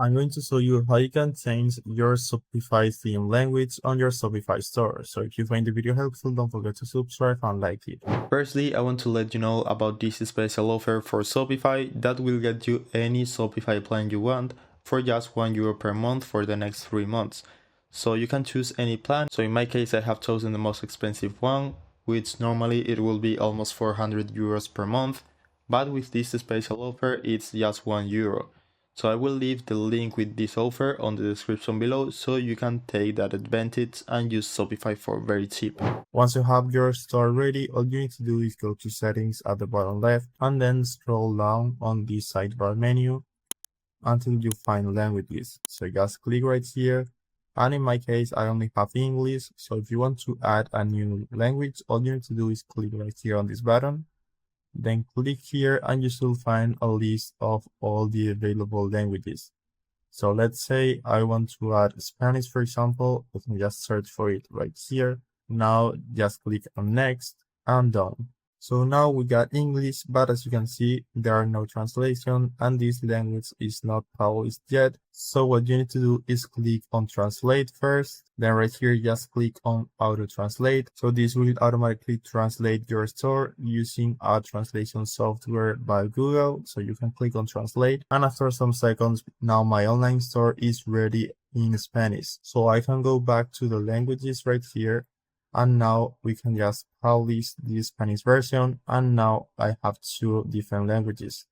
I'm going to show you how you can change your Shopify theme language on your Shopify store. So if you find the video helpful, don't forget to subscribe and like it. Firstly, I want to let you know about this special offer for Shopify that will get you any Shopify plan you want for just €1 per month for the next 3 months. So you can choose any plan. So in my case, I have chosen the most expensive one, which normally it will be almost €400 per month. But with this special offer, it's just €1. So I will leave the link with this offer on the description below so you can take that advantage and use Shopify for very cheap. Once you have your store ready, all you need to do is go to settings at the bottom left and then scroll down on the sidebar menu until you find languages. So just click right here. And in my case, I only have English. So if you want to add a new language, all you need to do is click right here on this button. Then click here and you should find a list of all the available languages. So let's say I want to add Spanish, for example. I can just search for it right here. Now just click on next and done. So now we got English, but as you can see, there are no translation and this language is not published yet. So what you need to do is click on translate first. Then right here, just click on auto translate. So this will automatically translate your store using a translation software by Google. So you can click on translate. And after some seconds, now my online store is ready in Spanish. So I can go back to the languages right here. And now we can just publish the Spanish version, and now I have 2 different languages.